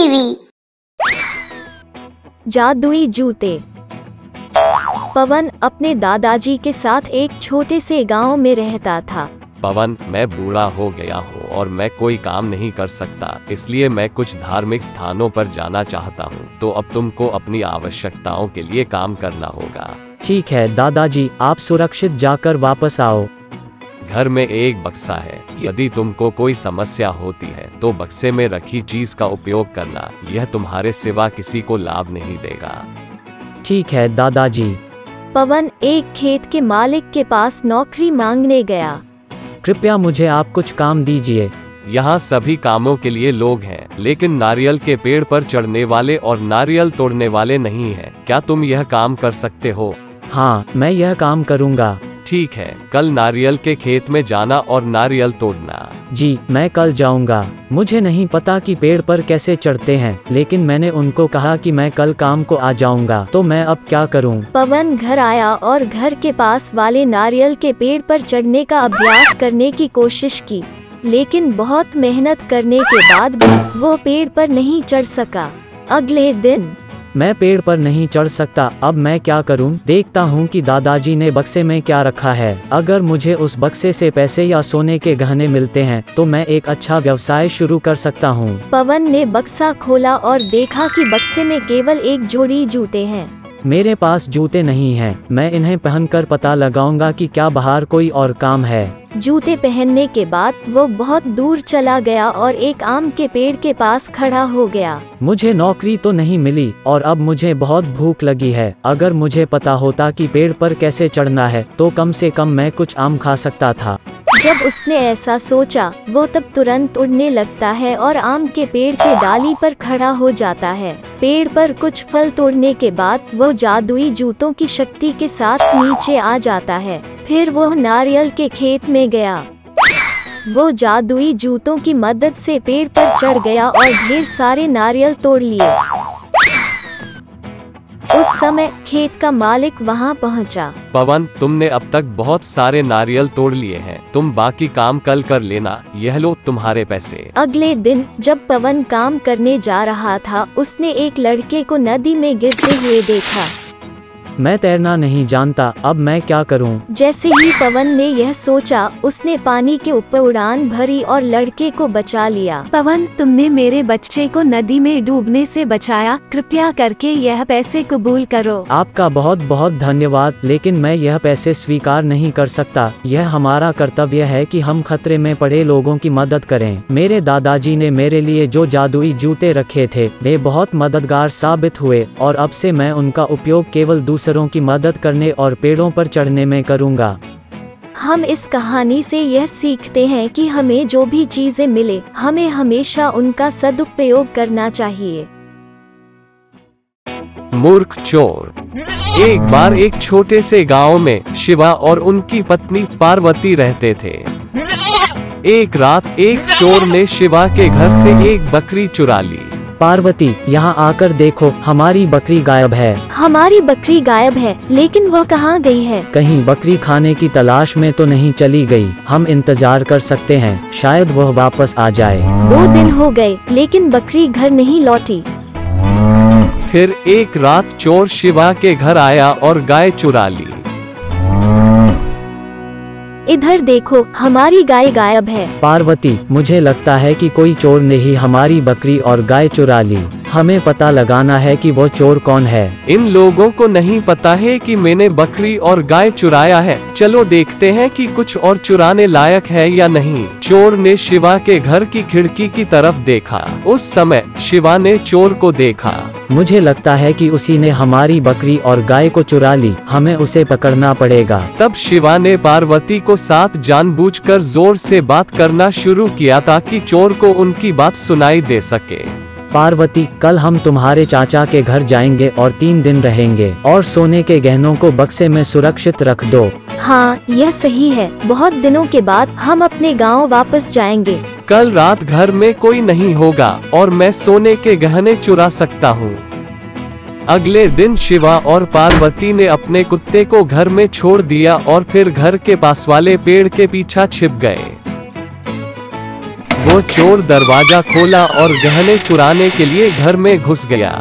TV. जादुई जूते। पवन अपने दादाजी के साथ एक छोटे से गांव में रहता था। पवन, मैं बूढ़ा हो गया हूँ और मैं कोई काम नहीं कर सकता, इसलिए मैं कुछ धार्मिक स्थानों पर जाना चाहता हूँ, तो अब तुमको अपनी आवश्यकताओं के लिए काम करना होगा। ठीक है दादाजी, आप सुरक्षित जाकर वापस आओ। घर में एक बक्सा है, यदि तुमको कोई समस्या होती है तो बक्से में रखी चीज का उपयोग करना, यह तुम्हारे सिवा किसी को लाभ नहीं देगा। ठीक है दादाजी। पवन एक खेत के मालिक के पास नौकरी मांगने गया। कृपया मुझे आप कुछ काम दीजिए। यहाँ सभी कामों के लिए लोग हैं, लेकिन नारियल के पेड़ पर चढ़ने वाले और नारियल तोड़ने वाले नहीं हैं। क्या तुम यह काम कर सकते हो? हाँ, मैं यह काम करूँगा। ठीक है, कल नारियल के खेत में जाना और नारियल तोड़ना। जी, मैं कल जाऊंगा। मुझे नहीं पता कि पेड़ पर कैसे चढ़ते हैं, लेकिन मैंने उनको कहा कि मैं कल काम को आ जाऊंगा, तो मैं अब क्या करूं? पवन घर आया और घर के पास वाले नारियल के पेड़ पर चढ़ने का अभ्यास करने की कोशिश की, लेकिन बहुत मेहनत करने के बाद भी वो पेड़ पर नहीं चढ़ सका। अगले दिन मैं पेड़ पर नहीं चढ़ सकता, अब मैं क्या करूं? देखता हूं कि दादाजी ने बक्से में क्या रखा है। अगर मुझे उस बक्से से पैसे या सोने के गहने मिलते हैं तो मैं एक अच्छा व्यवसाय शुरू कर सकता हूं। पवन ने बक्सा खोला और देखा कि बक्से में केवल एक जोड़ी जूते हैं। मेरे पास जूते नहीं हैं। मैं इन्हें पहनकर पता लगाऊंगा कि क्या बाहर कोई और काम है। जूते पहनने के बाद वो बहुत दूर चला गया और एक आम के पेड़ के पास खड़ा हो गया। मुझे नौकरी तो नहीं मिली और अब मुझे बहुत भूख लगी है। अगर मुझे पता होता कि पेड़ पर कैसे चढ़ना है तो कम से कम मैं कुछ आम खा सकता था। जब उसने ऐसा सोचा, वो तब तुरंत उड़ने लगता है और आम के पेड़ के डाली पर खड़ा हो जाता है। पेड़ पर कुछ फल तोड़ने के बाद वो जादुई जूतों की शक्ति के साथ नीचे आ जाता है। फिर वो नारियल के खेत में गया। वो जादुई जूतों की मदद से पेड़ पर चढ़ गया और ढेर सारे नारियल तोड़ लिए। उस समय खेत का मालिक वहां पहुंचा। पवन, तुमने अब तक बहुत सारे नारियल तोड़ लिए हैं, तुम बाकी काम कल कर लेना, यह लो तुम्हारे पैसे। अगले दिन जब पवन काम करने जा रहा था, उसने एक लड़के को नदी में गिरते हुए देखा। मैं तैरना नहीं जानता, अब मैं क्या करूं? जैसे ही पवन ने यह सोचा, उसने पानी के ऊपर उड़ान भरी और लड़के को बचा लिया। पवन, तुमने मेरे बच्चे को नदी में डूबने से बचाया। कृपया करके यह पैसे कबूल करो। आपका बहुत बहुत धन्यवाद, लेकिन मैं यह पैसे स्वीकार नहीं कर सकता। यह हमारा कर्तव्य है कि हम खतरे में पड़े लोगों की मदद करें। मेरे दादाजी ने मेरे लिए जो जादुई जूते रखे थे वे बहुत मददगार साबित हुए और अब से मैं उनका उपयोग केवल दूसरों की मदद करने और पेड़ों पर चढ़ने में करूंगा। हम इस कहानी से यह सीखते हैं कि हमें जो भी चीजें मिले, हमें हमेशा उनका सदुपयोग करना चाहिए। मूर्ख चोर। एक बार एक छोटे से गांव में शिवा और उनकी पत्नी पार्वती रहते थे। एक रात एक चोर ने शिवा के घर से एक बकरी चुरा ली। पार्वती, यहाँ आकर देखो, हमारी बकरी गायब है। हमारी बकरी गायब है, लेकिन वो कहाँ गई है? कहीं बकरी खाने की तलाश में तो नहीं चली गई? हम इंतजार कर सकते हैं, शायद वह वापस आ जाए। 2 दिन हो गए, लेकिन बकरी घर नहीं लौटी। फिर एक रात चोर शिवा के घर आया और गाय चुरा ली। इधर देखो, हमारी गाय गायब है। पार्वती, मुझे लगता है कि कोई चोर ने ही हमारी बकरी और गाय चुरा ली। हमें पता लगाना है कि वो चोर कौन है। इन लोगों को नहीं पता है कि मैंने बकरी और गाय चुराया है। चलो देखते हैं कि कुछ और चुराने लायक है या नहीं। चोर ने शिवा के घर की खिड़की की तरफ देखा। उस समय शिवा ने चोर को देखा। मुझे लगता है कि उसी ने हमारी बकरी और गाय को चुरा ली। हमें उसे पकड़ना पड़ेगा। तब शिवा ने पार्वती को साथ जानबूझकर जोर से बात करना शुरू किया ताकि चोर को उनकी बात सुनाई दे सके। पार्वती, कल हम तुम्हारे चाचा के घर जाएंगे और 3 दिन रहेंगे और सोने के गहनों को बक्से में सुरक्षित रख दो। हाँ, यह सही है। बहुत दिनों के बाद हम अपने गांव वापस जाएंगे। कल रात घर में कोई नहीं होगा और मैं सोने के गहने चुरा सकता हूँ। अगले दिन शिवा और पार्वती ने अपने कुत्ते को घर में छोड़ दिया और फिर घर के पास वाले पेड़ के पीछे छिप गए। वो चोर दरवाजा खोला और गहने चुराने के लिए घर में घुस गया।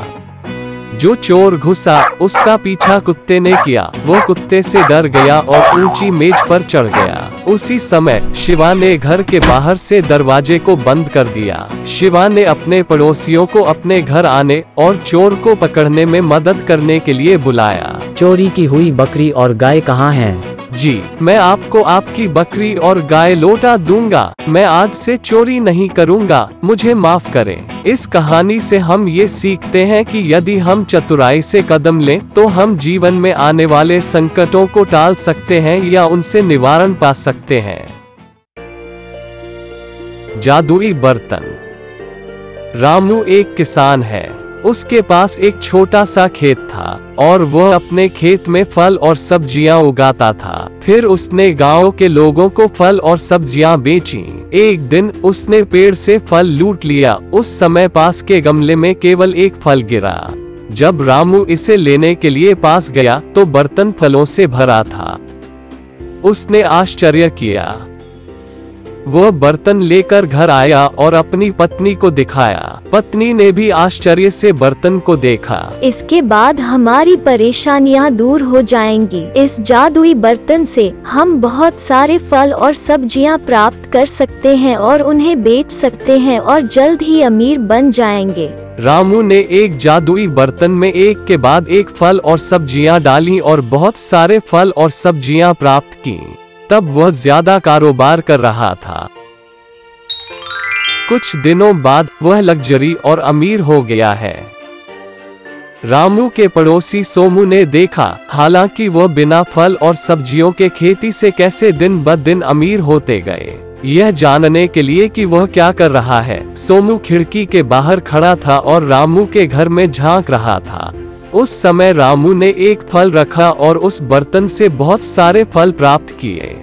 जो चोर घुसा उसका पीछा कुत्ते ने किया। वो कुत्ते से डर गया और ऊंची मेज पर चढ़ गया। उसी समय शिवा ने घर के बाहर से दरवाजे को बंद कर दिया। शिवा ने अपने पड़ोसियों को अपने घर आने और चोर को पकड़ने में मदद करने के लिए बुलाया। चोरी की हुई बकरी और गाय कहाँ हैं? जी, मैं आपको आपकी बकरी और गाय लौटा दूंगा। मैं आज से चोरी नहीं करूंगा, मुझे माफ करें। इस कहानी से हम ये सीखते हैं कि यदि हम चतुराई से कदम लें तो हम जीवन में आने वाले संकटों को टाल सकते हैं या उनसे निवारण पा सकते हैं। जादुई बर्तन। रामू एक किसान है। उसके पास एक छोटा सा खेत था और वह अपने खेत में फल और सब्जियां उगाता था। फिर उसने गांव के लोगों को फल और सब्जियां बेची। एक दिन उसने पेड़ से फल लूट लिया। उस समय पास के गमले में केवल एक फल गिरा। जब रामू इसे लेने के लिए पास गया तो बर्तन फलों से भरा था। उसने आश्चर्य किया। वह बर्तन लेकर घर आया और अपनी पत्नी को दिखाया। पत्नी ने भी आश्चर्य से बर्तन को देखा। इसके बाद हमारी परेशानियां दूर हो जाएंगी। इस जादुई बर्तन से हम बहुत सारे फल और सब्जियां प्राप्त कर सकते हैं और उन्हें बेच सकते हैं और जल्द ही अमीर बन जाएंगे। रामू ने एक जादुई बर्तन में एक के बाद एक फल और सब्जियां डाली और बहुत सारे फल और सब्जियां प्राप्त की। तब वह ज्यादा कारोबार कर रहा था। कुछ दिनों बाद वह लग्जरी और अमीर हो गया है। रामू के पड़ोसी सोमू ने देखा, हालांकि वह बिना फल और सब्जियों के खेती से कैसे दिन ब दिन अमीर होते गए। यह जानने के लिए कि वह क्या कर रहा है, सोमू खिड़की के बाहर खड़ा था और रामू के घर में झांक रहा था। उस समय रामू ने एक फल रखा और उस बर्तन से बहुत सारे फल प्राप्त किए।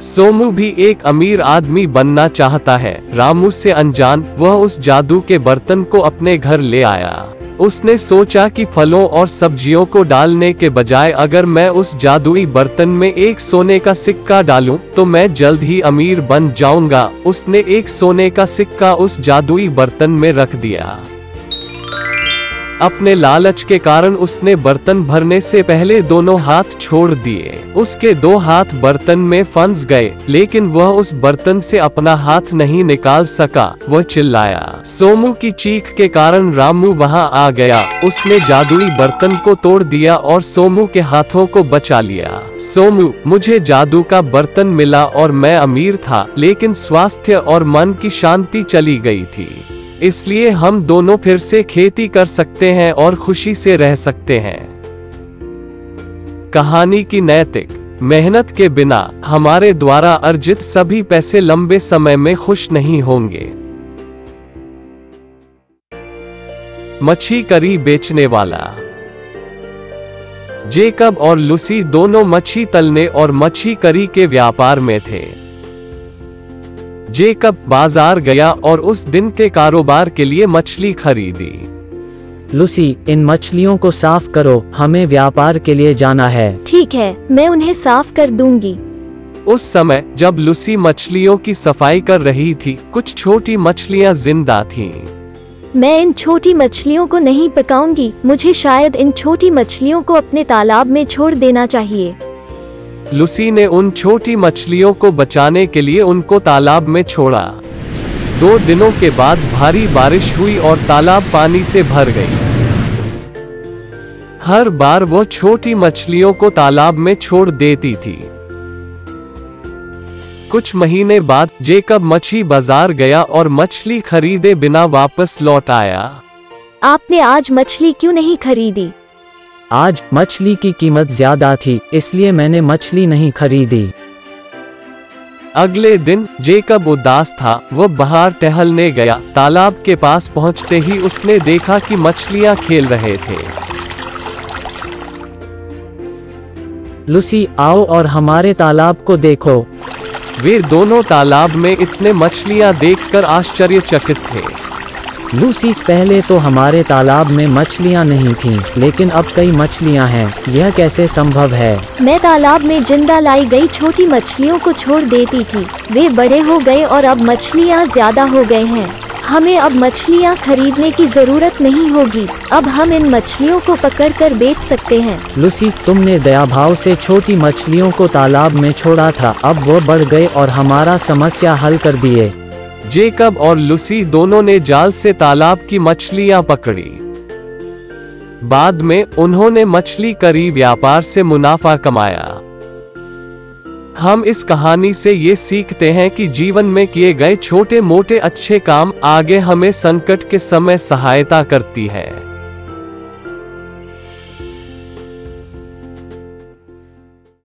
सोमू भी एक अमीर आदमी बनना चाहता है। रामू से अनजान वह उस जादू के बर्तन को अपने घर ले आया। उसने सोचा कि फलों और सब्जियों को डालने के बजाय अगर मैं उस जादुई बर्तन में एक सोने का सिक्का डालूं तो मैं जल्द ही अमीर बन जाऊंगा। उसने एक सोने का सिक्का उस जादुई बर्तन में रख दिया। अपने लालच के कारण उसने बर्तन भरने से पहले दोनों हाथ छोड़ दिए। उसके दो हाथ बर्तन में फंस गए, लेकिन वह उस बर्तन से अपना हाथ नहीं निकाल सका। वह चिल्लाया। सोमू की चीख के कारण रामू वहां आ गया। उसने जादुई बर्तन को तोड़ दिया और सोमू के हाथों को बचा लिया। सोमू, मुझे जादू का बर्तन मिला और मैं अमीर था, लेकिन स्वास्थ्य और मन की शांति चली गई थी। इसलिए हम दोनों फिर से खेती कर सकते हैं और खुशी से रह सकते हैं। कहानी की नैतिक। मेहनत के बिना हमारे द्वारा अर्जित सभी पैसे लंबे समय में खुश नहीं होंगे। मच्छी करी बेचने वाला। जेकब और लूसी दोनों मच्छी तलने और मच्छी करी के व्यापार में थे। जेकब बाजार गया और उस दिन के कारोबार के लिए मछली खरीदी। लूसी, इन मछलियों को साफ करो, हमें व्यापार के लिए जाना है। ठीक है, मैं उन्हें साफ कर दूंगी। उस समय जब लूसी मछलियों की सफाई कर रही थी, कुछ छोटी मछलियां जिंदा थीं। मैं इन छोटी मछलियों को नहीं पकाऊंगी। मुझे शायद इन छोटी मछलियों को अपने तालाब में छोड़ देना चाहिए। लूसी ने उन छोटी मछलियों को बचाने के लिए उनको तालाब में छोड़ा। 2 दिनों के बाद भारी बारिश हुई और तालाब पानी से भर गई। हर बार वो छोटी मछलियों को तालाब में छोड़ देती थी। कुछ महीने बाद जेकब मछली बाजार गया और मछली खरीदे बिना वापस लौट आया। आपने आज मछली क्यों नहीं खरीदी? आज मछली की कीमत ज्यादा थी, इसलिए मैंने मछली नहीं खरीदी। अगले दिन जेकब उदास था। वह बाहर टहलने गया। तालाब के पास पहुंचते ही उसने देखा कि मछलियां खेल रहे थे। लूसी, आओ और हमारे तालाब को देखो। वे दोनों तालाब में इतने मछलियां देखकर आश्चर्यचकित थे। लूसी, पहले तो हमारे तालाब में मछलियाँ नहीं थीं, लेकिन अब कई मछलियाँ हैं। यह कैसे संभव है? मैं तालाब में जिंदा लाई गई छोटी मछलियों को छोड़ देती थी। वे बड़े हो गए और अब मछलियाँ ज्यादा हो गए हैं। हमें अब मछलियाँ खरीदने की जरूरत नहीं होगी। अब हम इन मछलियों को पकड़कर बेच सकते हैं। लूसी, तुमने दयाभाव से छोटी मछलियों को तालाब में छोड़ा था, अब वो बढ़ गए और हमारा समस्या हल कर दिए। जेकब और लूसी दोनों ने जाल से तालाब की मछलियां पकड़ी। बाद में उन्होंने मछली करी व्यापार से मुनाफा कमाया। हम इस कहानी से ये सीखते हैं कि जीवन में किए गए छोटे मोटे अच्छे काम आगे हमें संकट के समय सहायता करती है।